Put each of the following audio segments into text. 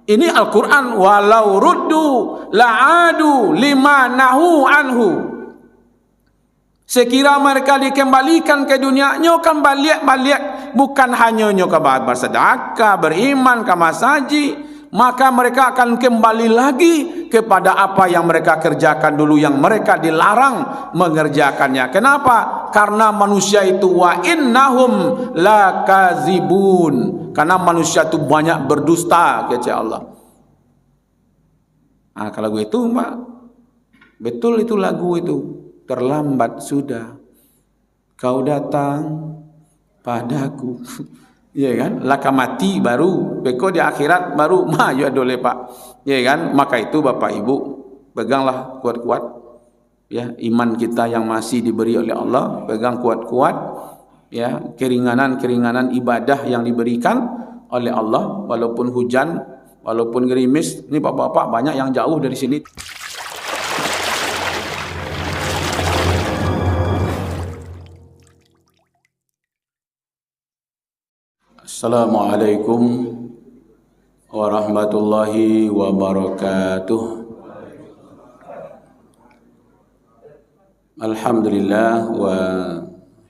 Ini Al-Quran, walau ruddu la'adu lima nahu anhu. Sekira mereka dikembalikan ke dunia, nyo kan balik bukan hanya nyo ke bersedekah, beriman, ke masaji, maka mereka akan kembali lagi kepada apa yang mereka kerjakan dulu, yang mereka dilarang mengerjakannya. Kenapa? Karena manusia itu wa innahum lakazibun. Karena manusia itu banyak berdusta, kata Allah. Nah, kalau itu Mbak, betul itu lagu itu. Terlambat sudah kau datang padaku. Ya kan? Laka mati baru beko di akhirat baru maju adole Pak. Ya kan? Maka itu Bapak Ibu, peganglah kuat-kuat ya iman kita yang masih diberi oleh Allah, pegang kuat-kuat ya keringanan-keringanan ibadah yang diberikan oleh Allah, walaupun hujan, walaupun gerimis. Ini Bapak-bapak banyak yang jauh dari sini. Assalamualaikum warahmatullahi wabarakatuh. Alhamdulillah wa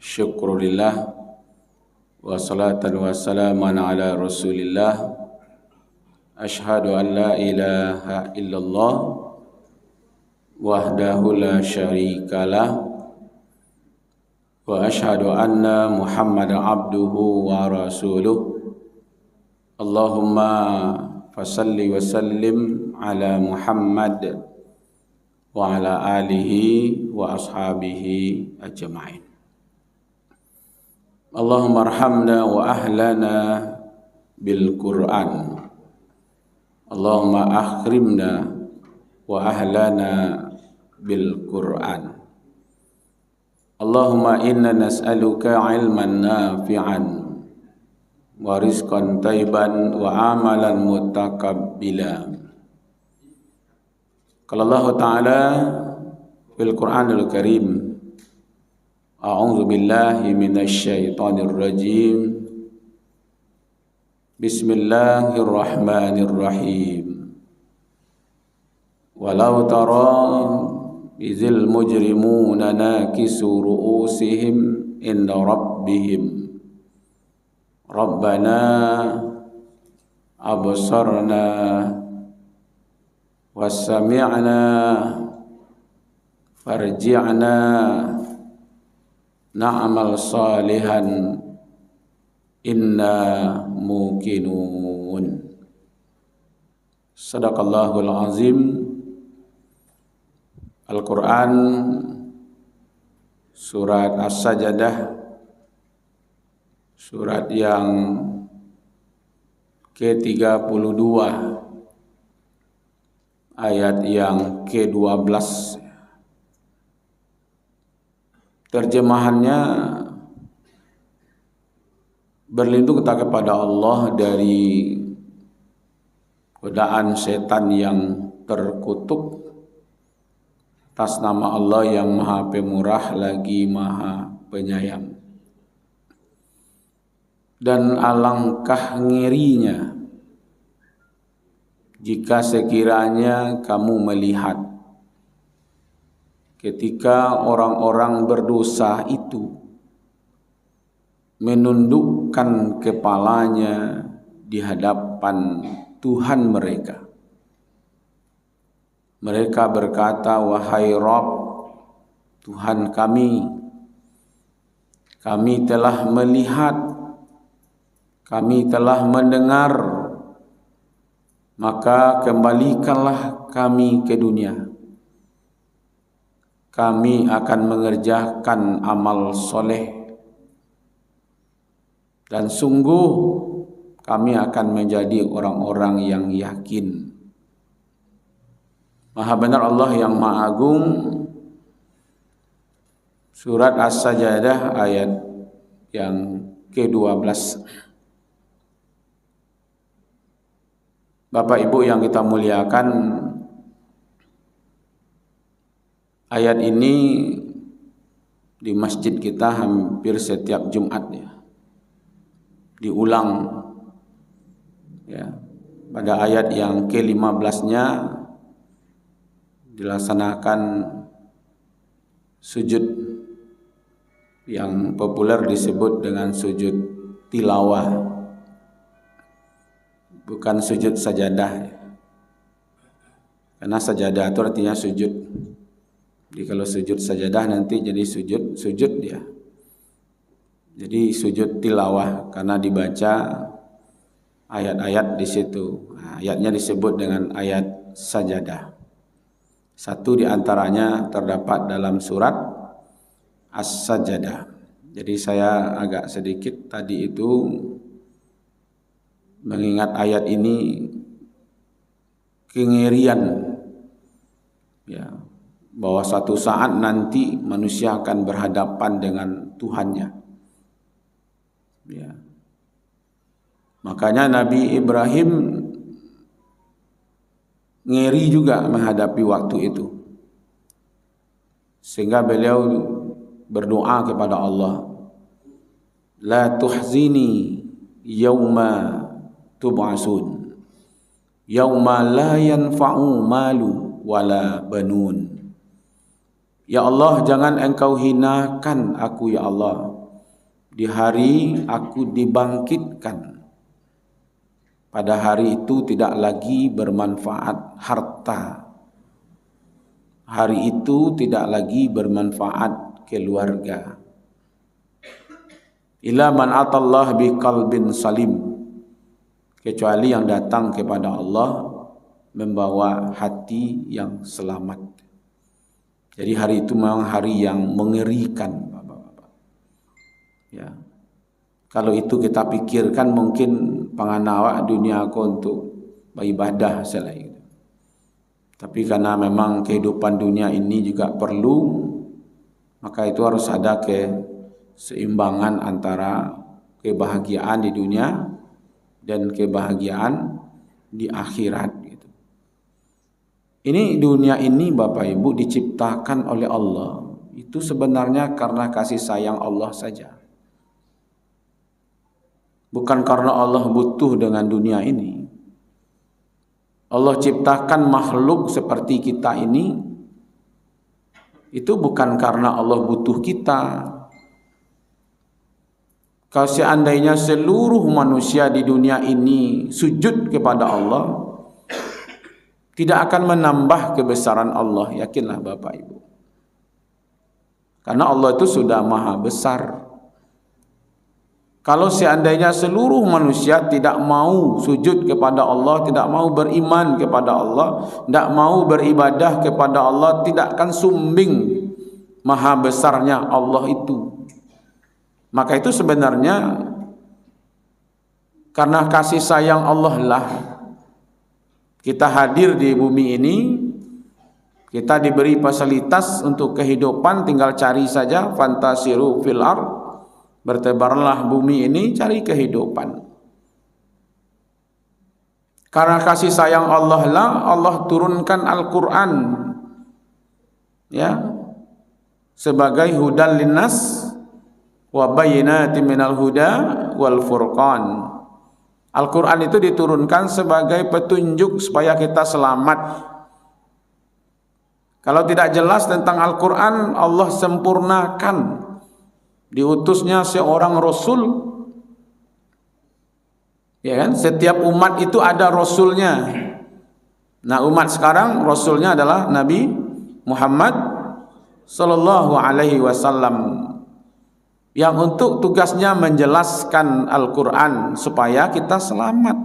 syukurillah wa salatan wa salaman ala rasulillah. Ashhadu an la ilaha illallah wahdahu la syarikalah wa ashhadu anna Muhammadan abduhu wa rasuluh. Allahumma fasalli wa sallim ala Muhammad wa ala alihi wa ashabihi ajma'in. Allahumma arhamna wa ahlana bil Qur'an. Allahumma akhrimna wa ahlana bil Qur'an. Allahumma inna nas'aluka ilman nafi'an wa rizqan tayyiban wa amalan mutaqabbila. Qala Allah Ta'ala fil Qur'anil Karim, a'udzu billahi minasy syaithanir rajim. Bismillahirrahmanirrahim. Walau tara izil mujrimuna nakisu ru'usihim inda rabbihim Rabbana absarna wassami'na farji'na na'mal salihan inna muqinun. Sadaqallahul azim. Al-Quran surat As-Sajdah, surat yang ke-32 ayat yang ke-12. Terjemahannya, berlindung kita kepada Allah dari godaan setan yang terkutuk atas nama Allah yang Maha Pemurah lagi Maha Penyayang. Dan alangkah ngerinya jika sekiranya kamu melihat ketika orang-orang berdosa itu menundukkan kepalanya di hadapan Tuhan mereka. Mereka berkata, wahai Rabb, Tuhan kami telah melihat, kami telah mendengar, maka kembalikanlah kami ke dunia. Kami akan mengerjakan amal soleh, dan sungguh kami akan menjadi orang-orang yang yakin. Maha benar Allah yang Maha Agung. Surat As-Sajdah ayat yang ke-12. Bapak Ibu yang kita muliakan, ayat ini di masjid kita hampir setiap Jumat ya, diulang ya. pada ayat yang ke-15-nya dilaksanakan sujud yang populer disebut dengan sujud tilawah, bukan sujud sajadah. Karena sajadah itu artinya sujud. Jadi kalau sujud sajadah nanti jadi sujud dia. Jadi sujud tilawah karena dibaca ayat-ayat di situ. Nah, ayatnya disebut dengan ayat sajadah. Satu di antaranya terdapat dalam surat As-Sajdah. Jadi saya agak sedikit tadi itu mengingat ayat ini kengerian, ya, bahwa suatu saat nanti manusia akan berhadapan dengan Tuhannya. Ya. Makanya Nabi Ibrahim ngeri juga menghadapi waktu itu, sehingga beliau berdoa kepada Allah, la tuhzini yauma tub'asun yauma la yanfa'u malu wala banun. Ya Allah, jangan engkau hinakan aku ya Allah di hari aku dibangkitkan. Pada hari itu tidak lagi bermanfaat harta. Hari itu tidak lagi bermanfaat keluarga. Ila man atallah biqalbin salim. Kecuali yang datang kepada Allah membawa hati yang selamat. Jadi hari itu memang hari yang mengerikan, Bapak-bapak. Ya. Kalau itu kita pikirkan mungkin panganawa dunia aku untuk beribadah selain. Tapi karena memang kehidupan dunia ini juga perlu, maka itu harus ada keseimbangan antara kebahagiaan di dunia dan kebahagiaan di akhirat gitu. Ini dunia ini Bapak Ibu diciptakan oleh Allah. Itu sebenarnya karena kasih sayang Allah saja. Bukan karena Allah butuh dengan dunia ini. Allah ciptakan makhluk seperti kita ini itu bukan karena Allah butuh kita. Kalau seandainya seluruh manusia di dunia ini sujud kepada Allah, tidak akan menambah kebesaran Allah, yakinlah Bapak Ibu. Karena Allah itu sudah maha besar. Kalau seandainya seluruh manusia tidak mau sujud kepada Allah, tidak mau beriman kepada Allah, tidak mau beribadah kepada Allah, tidak akan sumbing maha besarnya Allah itu. Maka itu sebenarnya karena kasih sayang Allah lah kita hadir di bumi ini, kita diberi fasilitas untuk kehidupan, tinggal cari saja, fantasiru fil ard, bertebarlah bumi ini cari kehidupan. Karena kasih sayang Allah lah Allah turunkan Al-Quran, ya, sebagai hudan linnas wa bayyinatin minal huda wal furqan. Al-Quran itu diturunkan sebagai petunjuk supaya kita selamat. Kalau tidak jelas tentang Al-Quran, Allah sempurnakan. Diutusnya seorang Rasul. Ya kan? Setiap umat itu ada Rasulnya. Nah, umat sekarang Rasulnya adalah Nabi Muhammad Sallallahu Alaihi Wasallam, yang untuk tugasnya menjelaskan Al-Quran supaya kita selamat.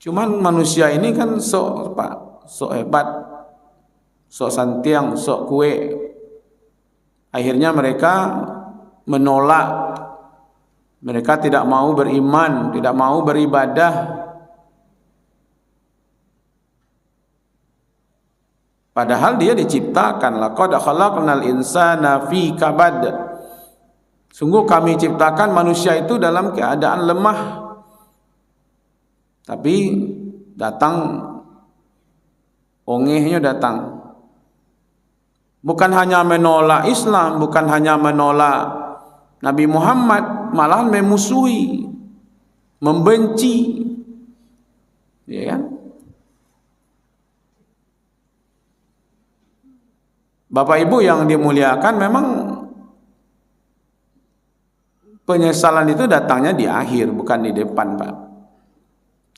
Cuman manusia ini kan sok hebat, sok santiang, sok kue. Akhirnya mereka menolak. Mereka tidak mau beriman, tidak mau beribadah. Padahal dia diciptakan, laqad khalaqnal insana fi kabad. Sungguh kami ciptakan manusia itu dalam keadaan lemah. Tapi datang ongehnya datang. Bukan hanya menolak Islam, bukan hanya menolak Nabi Muhammad, malahan memusuhi, membenci Ya kan? Bapak Ibu yang dimuliakan, memang penyesalan itu datangnya di akhir, bukan di depan, Pak.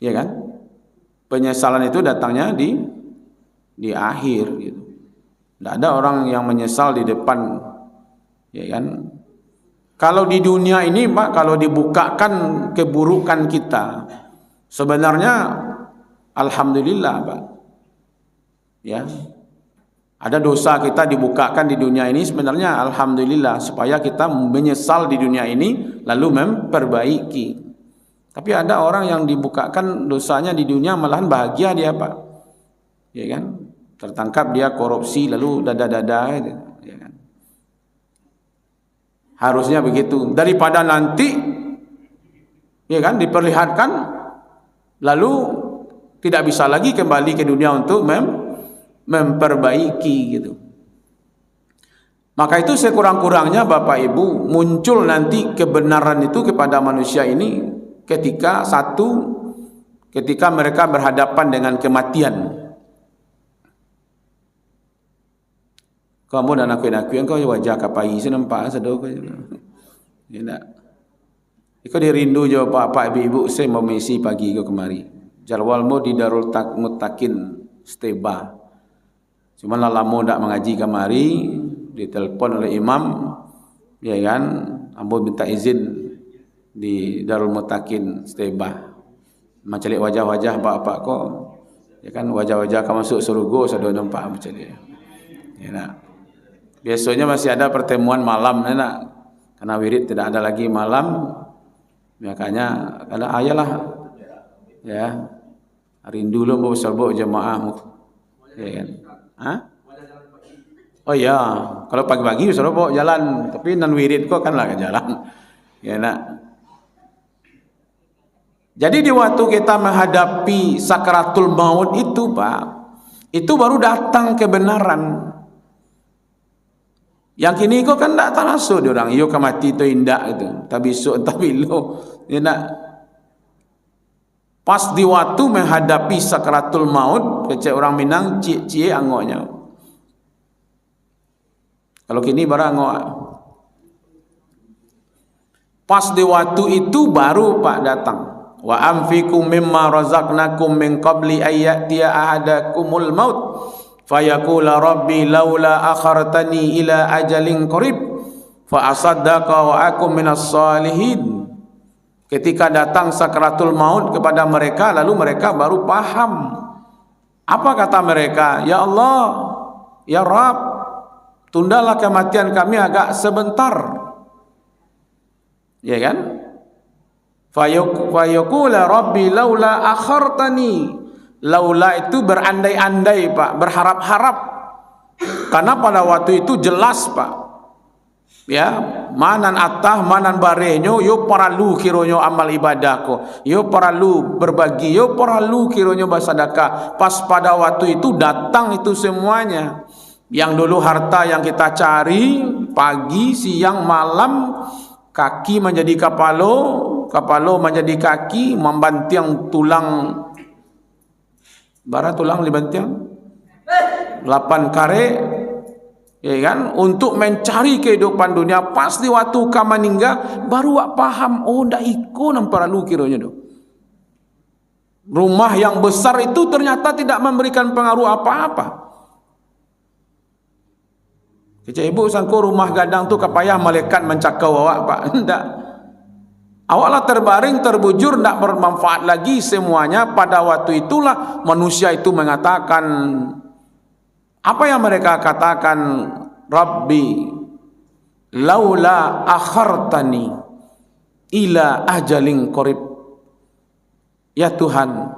Ya kan? Penyesalan itu datangnya di akhir gitu. Tidak ada orang yang menyesal di depan, ya kan? Kalau di dunia ini, Pak, kalau dibukakan keburukan kita, sebenarnya alhamdulillah, Pak. Ya. Ada dosa kita dibukakan di dunia ini, sebenarnya alhamdulillah, supaya kita menyesal di dunia ini lalu memperbaiki. Tapi ada orang yang dibukakan dosanya di dunia malahan bahagia dia, Pak. Ya kan? Tertangkap dia korupsi lalu dada-dada gitu, ya kan? Harusnya begitu, daripada nanti ya kan diperlihatkan lalu tidak bisa lagi kembali ke dunia untuk memperbaiki gitu. Maka itu sekurang-kurangnya Bapak Ibu, muncul nanti kebenaran itu kepada manusia ini ketika mereka berhadapan dengan kematian. Kamu dan aku kau wajah kapai nampak sedok ya nak. Iko dirindu jo Pak Ibu saya mau misi pagi kau kemari. Jalwalmu di Darul Muttaqin Steba. Cuma lalamu ndak mengaji kemari, ditelepon oleh imam, ya kan, ambo minta izin di Darul Muttaqin Steba. Mencari wajah-wajah bapak kok, ya kan, wajah-wajah kau masuk surga sudah nampak macam ni. Ya nak. Biasanya masih ada pertemuan malam, ya nak. Karena wirid tidak ada lagi malam, makanya ada ayalah, ya, rindu lo mau serbo jemaah, ya kan. Hah? Oh iya, kalau pagi-pagi suruh bawa jalan, tapi non wirid kok kan lah ke jalan, ya nak. Jadi di waktu kita menghadapi sakaratul maut itu, Pak, itu baru datang kebenaran. Yang kini kok kan tak terasa dia orang, yo kemati tu indak itu, tapi so tapi lo, ya nak. Pas di waktu menghadapi sakaratul maut, kecek orang Minang cie angoknya. Kalau kini baru angok. Pas di waktu itu baru Pak datang. Wa anfiqu mimma razaqnakum min qabli ayyatiya ahadakumul maut fayaqula rabbi laula akhartani ila ajalin qarib fa asaddaqa wa akum minas salihin. Ketika datang sakaratul maut kepada mereka, lalu mereka baru paham. Apa kata mereka? Ya Allah, ya Rabb, tundalah kematian kami agak sebentar. Ya kan? Fayaqula rabbi laula akhartani. Laula itu berandai-andai, Pak, berharap-harap. Karena pada waktu itu jelas, Pak. Ya, manan atah manan barenyo yo paralu kironyo amal ibadahku, yo paralu berbagi, yo paralu kironyo bersedekah. Pas pada waktu itu datang itu semuanya. Yang dulu harta yang kita cari pagi, siang, malam, kaki menjadi kapalo menjadi kaki, membantiang tulang bara tulang dibantiang 8 kare. Ya kan, untuk mencari kehidupan dunia. Pas di waktu ka meninggal baru wak paham, oh ndak iko namparalu kiranya do. Rumah yang besar itu ternyata tidak memberikan pengaruh apa-apa. Kecik ibu sangko rumah gadang tu kapayah malaikat mencakau awak, Pak. Ndak. Awaklah terbaring terbujur, ndak bermanfaat lagi semuanya. Pada waktu itulah manusia itu mengatakan, apa yang mereka katakan? Rabbi laula akhartani ila ajalin qarib. Ya Tuhan,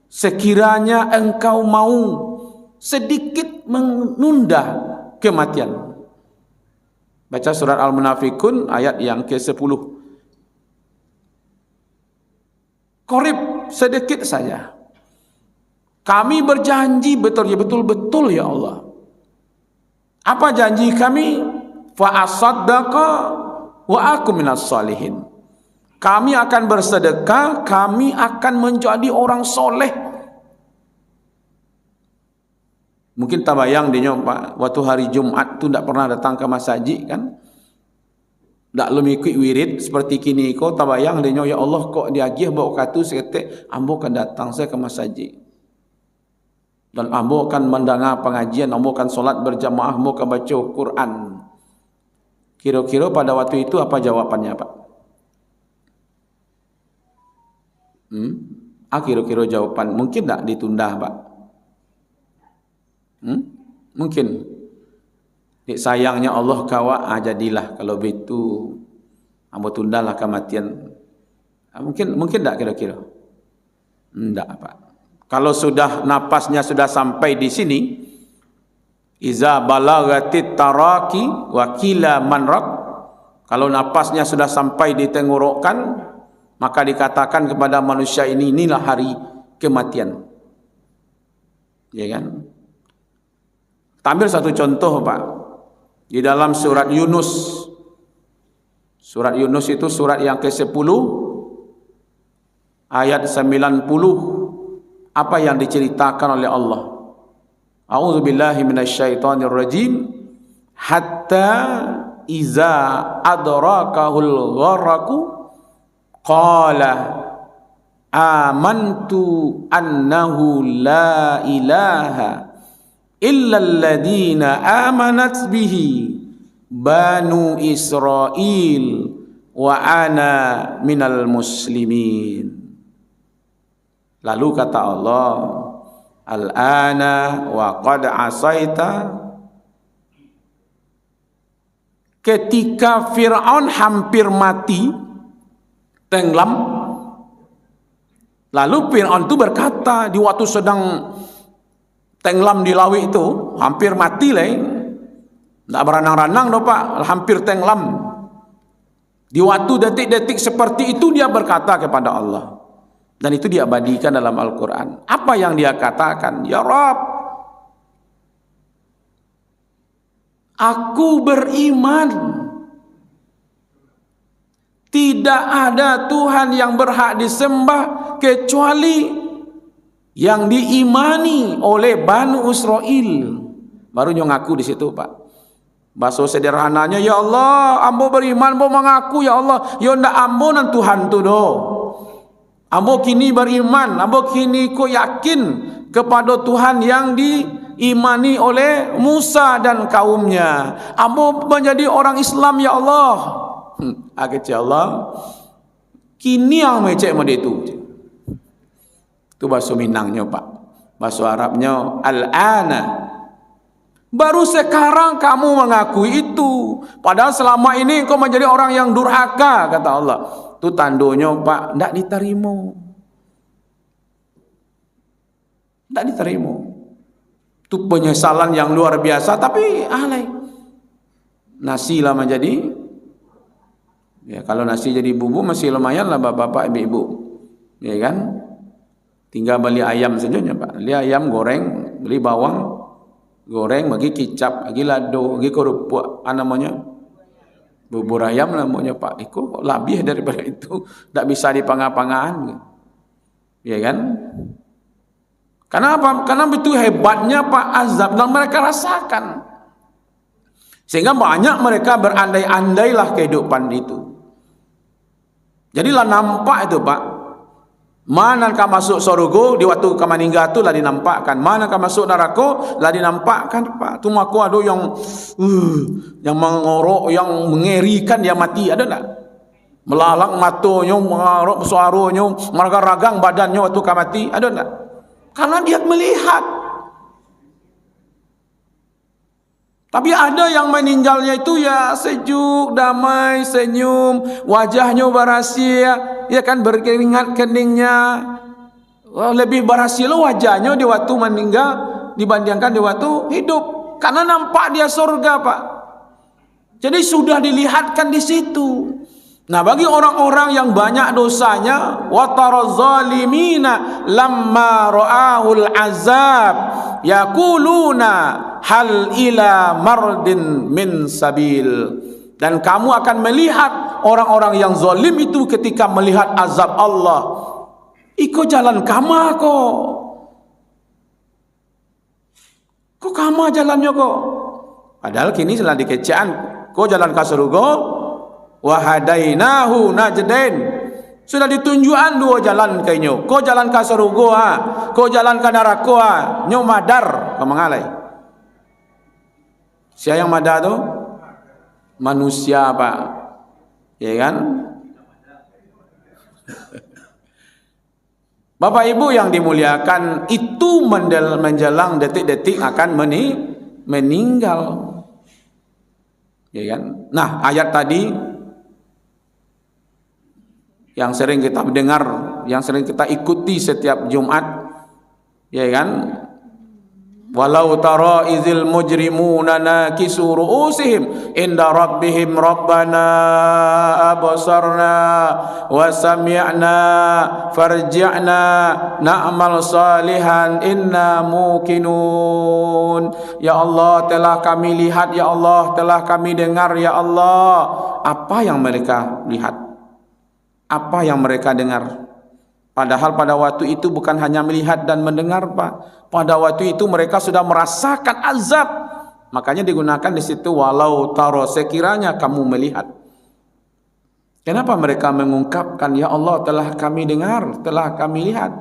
sekiranya engkau mau sedikit menunda kematian. Baca surat Al-Munafikun ayat yang ke-10. Qarib, sedikit saja. Kami berjanji betul ya Allah. Apa janji kami? Fa asaddaqa wa aku minas salihin. kami akan bersedekah, kami akan menjadi orang soleh. Mungkin tabayang dia Pak, waktu hari Jumat tu tak pernah datang ke masjid kan? Tak lu ikut wirid seperti kini kau tabayang dia ya Allah kok dia agih bawa katu seketik ambo akan datang saya ke masjid. Dan ambo akan mendengar pengajian, ambo akan solat berjamaah, ambo akan baca Quran. Kira-kira pada waktu itu apa jawapannya Pak? Kira-kira jawapan mungkin tak ditunda Pak? Mungkin. Sayangnya Allah kawa jadilah kalau begitu ambo tundalah kematian. Mungkin tak kira-kira? Tidak Pak. Kalau sudah napasnya sudah sampai di sini, iza balagatit taraki wa qila manrak, kalau napasnya sudah sampai di tenggorokan, maka dikatakan kepada manusia ini, inilah hari kematian. Ya kan? Ambil satu contoh Pak. Di dalam surat Yunus. Surat Yunus itu surat yang ke-10 ayat 90. Apa yang diceritakan oleh Allah? A'udzubillahi minasyaitonirrajim. Hatta iza adrakahul gharaqu qala amantu annahu la ilaha illa alladhina amanat bihi banu Israil wa ana minal muslimin. Lalu kata Allah, al-ana wa qad asaita. Ketika Fir'aun hampir mati, tenggelam, lalu Fir'aun itu berkata di waktu sedang tenggelam di laut itu, hampir mati lah, tak beranang-ranang dah Pak, hampir tenggelam. Di waktu detik-detik seperti itu dia berkata kepada Allah, dan itu diabadikan dalam Al-Quran. Apa yang dia katakan? Ya Rabb, aku beriman tidak ada Tuhan yang berhak disembah kecuali yang diimani oleh Banu Israil. Baru nyong ngaku di situ Pak. Bahasa sederhananya, ya Allah, ambo beriman, ambo mengaku ya Allah, ya ndak ambo nan Tuhan tu do. Ambo kini beriman, ambo kini ko yakin kepada Tuhan yang diimani oleh Musa dan kaumnya. Ambo menjadi orang Islam ya Allah. Akhirnya Allah, kini yang mecek mode itu. Itu bahasa Minangnya Pak. Bahasa Arabnya al-ana. Baru sekarang kamu mengakui itu. Padahal selama ini kau menjadi orang yang durhaka, kata Allah. Itu tandonya Pak, tidak diterima. Tidak diterima. Itu penyesalan yang luar biasa. Tapi alay. Nasi lah menjadi. Ya, kalau nasi jadi bumbu masih lumayan lah bapak-bapak ibu-ibu. Ya kan? Tinggal beli ayam saja Pak. Beli ayam goreng, beli bawang goreng, bagi kicap, bagi lado, bagi kerupuk, namanya bubur ayam namanya Pak. Itu lebih daripada itu, tak bisa dipangah-pangahan. Ya kan? Karena apa? Karena itu hebatnya Pak azab yang mereka rasakan. Sehingga banyak mereka berandai-andailah kehidupan itu. Jadilah nampak itu Pak. Mana kau masuk surga di waktu kau meninggal tu lah dinampakkan. Mana kau masuk neraka lah dinampakkan Pak. Tu aku ada yang mengorok, yang mengerikan dia mati, ada tak? Melalang matanya, mengorok suaranya, meragang badannya waktu kau mati, ada tak? Karena dia melihat. Tapi ada yang meninggalnya itu ya sejuk, damai, senyum, wajahnya berhasil, ya kan, berkeringat keningnya. Lebih berhasil wajahnya di waktu meninggal dibandingkan di waktu hidup. Karena nampak dia surga Pak. Jadi sudah dilihatkan di situ. Nah, bagi orang-orang yang banyak dosanya, wa tarazzalimina lamma ra'ahul azab yaquluna hal ila mardin min sabil. Dan kamu akan melihat orang-orang yang zalim itu ketika melihat azab Allah, iko jalan kama kok. Kok kama jalannya kok? Padahal kini setelah dikecaan, kok jalan ke surga, wa hadainahu najdain. Sudah ditunjukan dua jalan kayaknya. Kok jalan ke surga, kok jalan ke neraka, nyo madar kemangalai. Siapa yang madar tu? Manusia, Pak. Ya kan? Bapak Ibu yang dimuliakan, itu menjelang detik-detik akan meninggal. Ya kan? Nah, ayat tadi yang sering kita dengar, yang sering kita ikuti setiap Jumat, ya kan? Walau tara izil mujrimuna nakisu ru'usihim inda rabbihim rabbana absarna wa sami'na farji'na na'mal salihan inna muqinun. Ya Allah, telah kami lihat, ya Allah, telah kami dengar, ya Allah. Apa yang mereka lihat? Apa yang mereka dengar? Padahal pada waktu itu bukan hanya melihat dan mendengar, Pak. Pada waktu itu mereka sudah merasakan azab. Makanya digunakan di situ walau taro, sekiranya kamu melihat. Kenapa mereka mengungkapkan, ya Allah, telah kami dengar, telah kami lihat?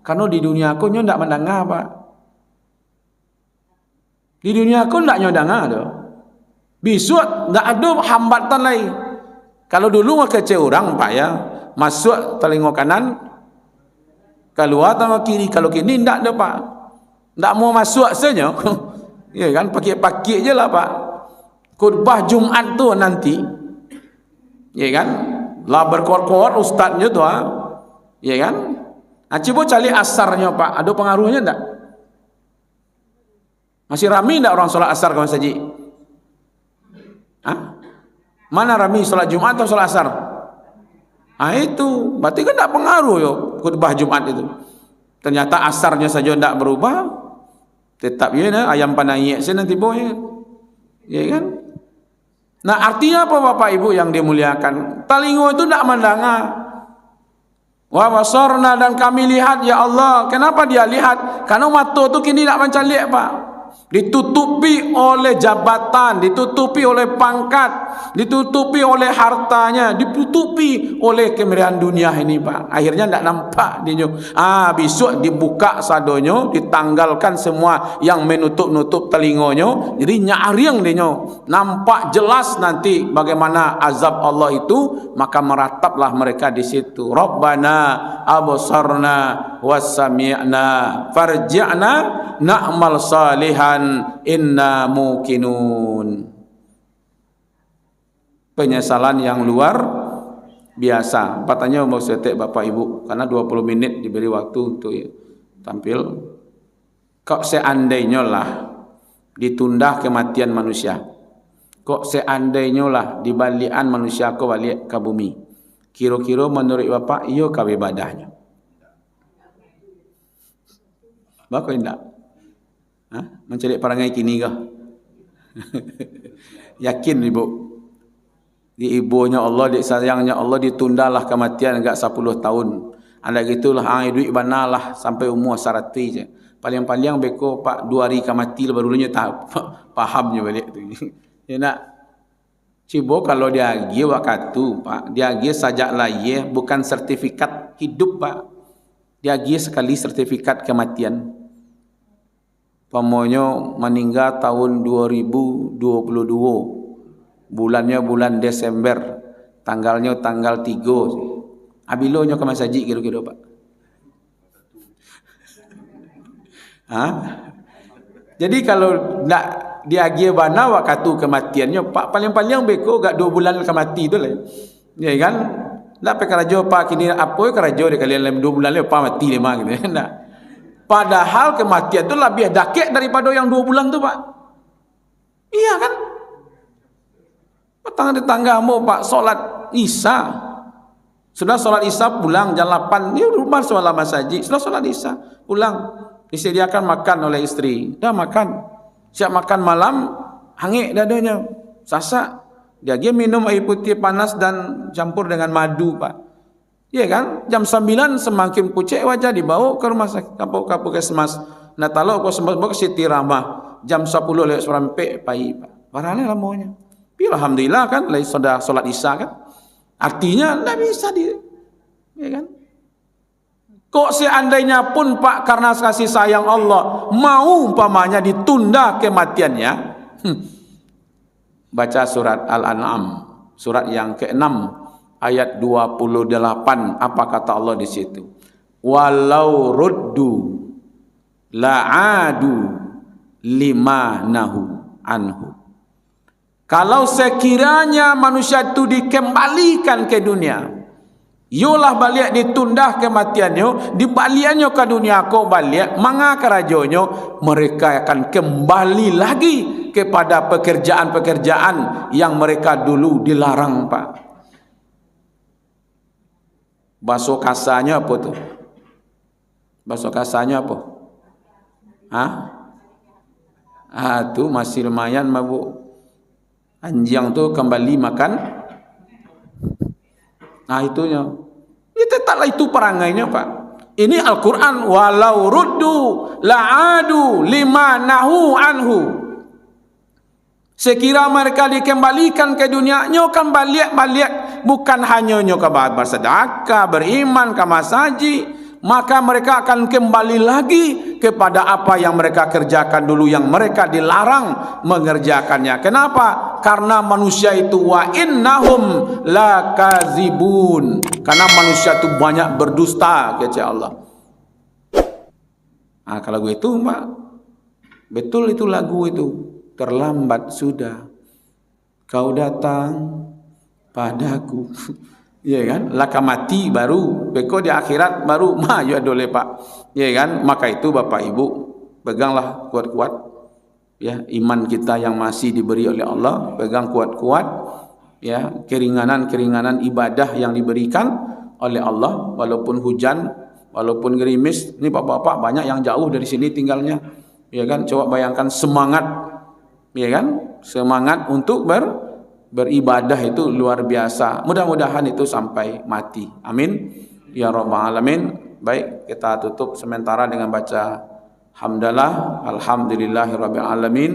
Karena di dunia aku nyo ndak mendengar, Pak. Di dunia aku ndak nyo dengar tu. Besok ndak ada hambatan lain. Kalau dulu kece orang, Pak, ya, masuk telinga kanan, keluar tangan kiri. Kalau kini tidak ada, Pak. Tak mau masuk saja. Ya kan, pakik-pakik je lah, Pak. Khutbah Jumat tu nanti, ya kan, lah berkuat-kuat ustaznya tu, ya kan. Cuba cari asarnya, Pak. Ada pengaruhnya tak? Masih ramai tak orang solat asar kawan saji? Mana ramai solat Jumat atau solat asar? Itu berarti kan tak pengaruh yo khutbah Jumat itu. Ternyata asarnya saja tidak berubah. Tetap ya, ayam panai saya nanti boy, ya kan? Nah, artinya apa, Bapak Ibu yang dimuliakan? Talingo itu tidak mendengar. Wa basarna, dan kami lihat, ya Allah. Kenapa dia lihat? Karena mata itu kini tidak macam lihat, Pak. Ditutupi oleh jabatan, ditutupi oleh pangkat, ditutupi oleh hartanya, ditutupi oleh kemeriahan dunia ini, Pak. Akhirnya tidak nampak dia. Besok dibuka sadonyo, ditanggalkan semua yang menutup-nutup telingonyo. Jadi nyaring dia. Nampak jelas nanti bagaimana azab Allah itu, maka merataplah mereka di situ. Rabbana absarna wasami'na farji'na na'mal salihan inna muqinun. Penyesalan yang luar biasa. Patanya mau setek Bapak Ibu, karena 20 menit diberi waktu untuk tampil. Kok seandainya lah ditunda kematian manusia, kok seandainya lah dibalikan manusia ke balik ke bumi, kira-kira menurut Bapak iyo kawe ibadahnya? Bapak tidak? Mencari perangai kini kah? Yakin Ibu? Di ibunya Allah, di sayangnya Allah, ditundalah kematian enggak 10 tahun. Anda gitulah hidup banalah sampai umur 100 je. Paling-paling beko Pak 2 hari mati barunya tak pahamnya balik tu. Ya nak. Cibo kalau dia agi waktu, Pak. Dia agi sajak lahir bukan sertifikat hidup, Pak. Dia agi sekali sertifikat kematian. Pamonyo meninggal tahun 2022. Bulannya bulan Desember. Tanggalnya tanggal 3. Abilonyo ke masaji kira-kira, Pak. Jadi kalau nak diagi bana waktu kematiannya, Pak, paling-paling beko gak 2 bulan kemati tu lah. Ya kan? Nak pe karajo Pak kini apa karajo de kalian 2 bulan le Pak mati lema gitu. Nak. Padahal kematian itu lebih dakik daripada yang 2 bulan tu, Pak. Iya kan? Tetangga-tetanggamu, Pak, solat Isya. Sudah solat Isya pulang jam 8, dia rumah solat masaji. Sudah solat Isya pulang, disediakan makan oleh istri. Dah makan. Siap makan malam, hangit dadanya. Sasak. Dia minum air putih panas dan campur dengan madu, Pak. Ya kan? Jam 9 semakin pucet wajah, dibawa ke rumah sakit kapuk kesmas. Nah, kalau aku sempat ke Siti Rahmah jam 10 lewat serampe pagi, Pak. Barangnya lamanya. Tapi alhamdulillah kan, lagi sudah solat Isya kan. Artinya enggak bisa ya kan? Kok seandainya pun Pak, karena kasih sayang Allah mau umpamanya ditunda kematiannya, baca surat Al-An'am, surat yang ke-6 ayat 28. Apa kata Allah di situ? Walau ruddu la'adu lima nahu anhu. Kalau sekiranya manusia itu dikembalikan ke dunia, yolah balik ditunda kematiannya, dibaliannya ke dunia kau balik, maka rajonyo mereka akan kembali lagi kepada pekerjaan-pekerjaan yang mereka dulu dilarang, Pak. Bahasa kasarnya apa tuh? Bahasa kasarnya apa? Tuh masih lumayan mabuk. Anjing tuh kembali makan. Itunya. Ini tetaplah itu perangainya, Pak. Ini Al-Quran. Walau ruddu la'adu lima nahu anhu. Sekira mereka dikembalikan ke dunia, kan balik. Bukan hanya ke bersedekah, beriman, ke masaji. Maka mereka akan kembali lagi kepada apa yang mereka kerjakan dulu, yang mereka dilarang mengerjakannya. Kenapa? Karena manusia itu wa innahum lakazibun. Karena manusia itu banyak berdusta, kata Allah. Kalau itu, Pak, betul itu lagu itu. Terlambat sudah kau datang padaku. Ya kan? Laka mati baru beko di akhirat baru maju adole, Pak. Ya kan? Maka itu Bapak Ibu, peganglah kuat-kuat ya iman kita yang masih diberi oleh Allah, pegang kuat-kuat ya keringanan ibadah yang diberikan oleh Allah, walaupun hujan, walaupun gerimis. Ini Bapak-bapak banyak yang jauh dari sini tinggalnya. Ya kan? Coba bayangkan semangat, ya kan? Semangat untuk beribadah itu luar biasa. Mudah-mudahan itu sampai mati. Amin ya rabbal alamin. Baik, kita tutup sementara dengan baca hamdalah alhamdulillahirabbil alamin